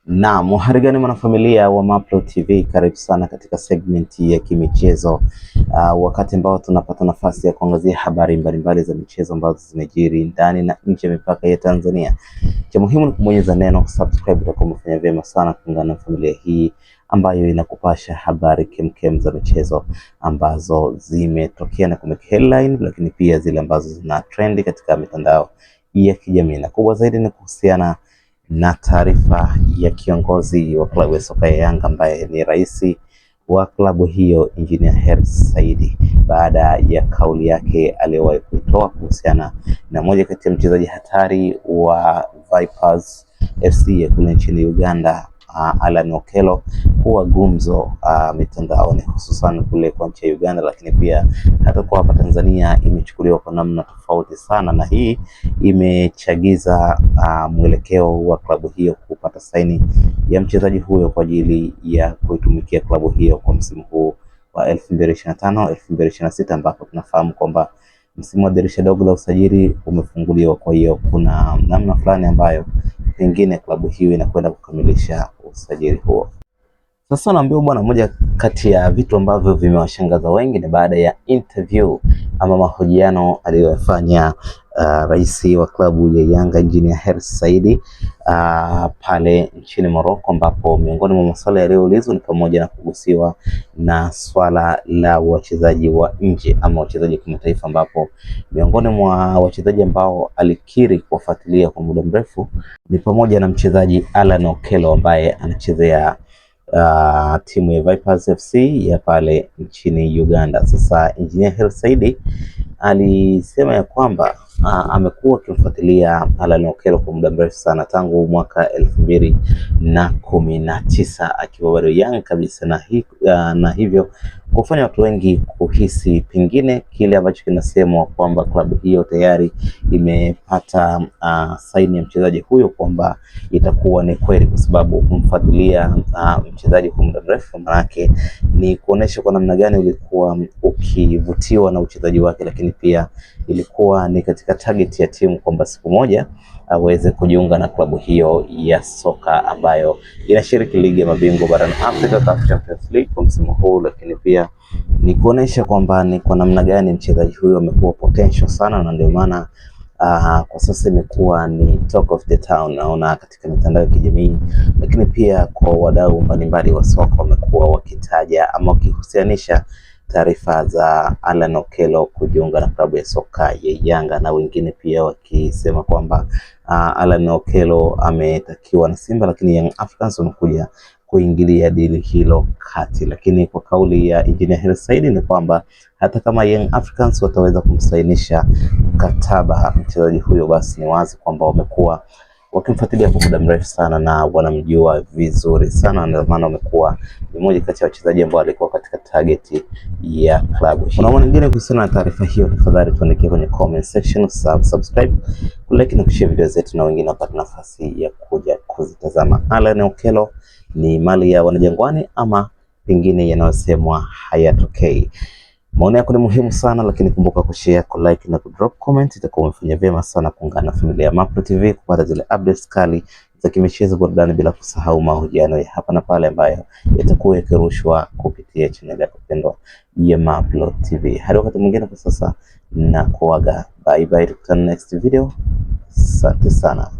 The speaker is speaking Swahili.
Na muharigani mwanafamilia wa Mapro TV, karibu sana katika segmenti ya kimichezo. Wakati ambao tunapata nafasi ya kuangazia habari mbalimbali za michezo ambazo zimejiri ndani na nje ya mipaka ya Tanzania. Cha muhimu ni kubonyeza neno subscribe, utakuwa umefanya vyema sana kuungana na familia hii ambayo inakupasha habari kemkem za michezo ambazo zimetokea na kumeka headline, lakini pia zile ambazo zina trend katika mitandao ya kijamii. Na kubwa zaidi ni kuhusiana na taarifa ya kiongozi wa klabu ya soka ya Yanga ambaye ni rais wa klabu hiyo Engineer Hersi Said, baada ya kauli yake aliyowahi kuitoa kuhusiana na moja kati ya mchezaji hatari wa Vipers FC ya kule nchini Uganda, Allan Okello, kuwa gumzo mitandaoni, hususan kule kwa nchi ya Uganda, lakini pia hata kwa hapa Tanzania imechukuliwa kwa namna tofauti sana, na hii imechagiza mwelekeo wa klabu hiyo kupata saini ya mchezaji huyo kwa ajili ya kuitumikia klabu hiyo kwa msimu huu wa 2025 2026, ambapo tunafahamu kwamba msimu wa dirisha dogo la usajili umefunguliwa. Kwa hiyo kuna namna fulani ambayo pengine klabu hiyo inakwenda kukamilisha usajili huo. Sasa naambiwa bwana, moja kati ya vitu ambavyo vimewashangaza wengi ni baada ya interview ama mahojiano aliyofanya rais wa klabu ya Yanga Engineer Hersi Said pale nchini Morocco, ambapo miongoni mwa masuala yaliyoulizwa ni pamoja na kugusiwa na swala la wachezaji wa nje ama wachezaji kimataifa, ambapo miongoni mwa wachezaji ambao alikiri kuwafuatilia kwa muda mrefu ni pamoja na mchezaji Allan Okello ambaye anachezea timu ya Vipers FC ya pale nchini Uganda. Sasa Engineer Hersi Said alisema ya kwamba amekuwa akimfuatilia Allan Okello kwa muda mrefu sana, tangu mwaka 2019 akiwa bado young kabisa, na hivyo kufanya watu wengi kuhisi pengine kile ambacho kinasemwa kwamba klabu hiyo tayari imepata saini ya mchezaji huyo, kwamba itakuwa ni kweli, kwa sababu kumfuatilia mchezaji kwa muda mrefu manake ni kuonesha kwa namna gani ulikuwa ukivutiwa na uchezaji wake, lakini pia ilikuwa ni katika target ya timu kwamba siku moja aweze kujiunga na klabu hiyo ya soka ambayo inashiriki ligi ya mabingwa barani Afrika, CAF Champions League kwa msimu huu, lakini pia ni kuonesha kwamba ni kwa namna gani mchezaji huyo amekuwa potential sana, na ndio maana kwa sasa imekuwa ni talk of the town, naona katika mitandao ya kijamii, lakini pia kwa wadau mbalimbali wa soka wamekuwa wakitaja ama wakihusianisha taarifa za Allan Okello kujiunga na klabu ya soka ya Yanga, na wengine pia wakisema kwamba Allan Okello ametakiwa na Simba, lakini Young Africans wamekuja kuingilia dili hilo kati. Lakini kwa kauli ya Engineer Hersi Said ni kwamba hata kama Young Africans wataweza kumsainisha mkataba mchezaji huyo, basi ni wazi kwamba wamekuwa wakimfuatilia kwa muda mrefu sana na wanamjua vizuri sana, ndio maana wamekuwa ni mmoja kati ya wachezaji ambao walikuwa katika target ya klabu hii. Kuna mwingine kuhusiana na taarifa hiyo, tafadhali tuandikie kwenye comment section, subscribe, kulike na kushare video zetu na wengine wapate nafasi ya kuja kuzitazama. Allan Okello ni mali ya Wanajangwani ama pengine yanayosemwa hayatokei? Maoni yako ni muhimu sana, lakini kumbuka kushare, like na kudrop comment. Itakuwa umefanya vyema sana kuungana na familia ya Mapro TV kupata zile updates kali za kimichezo, burudani, bila kusahau mahojiano ya hapa na pale ambayo yatakuwa yakirushwa kupitia channel ya kupendwa ya Mapro TV. Hadi wakati mwingine, kwa sasa na kuaga, bye bye, tukutane next video. Asante sana.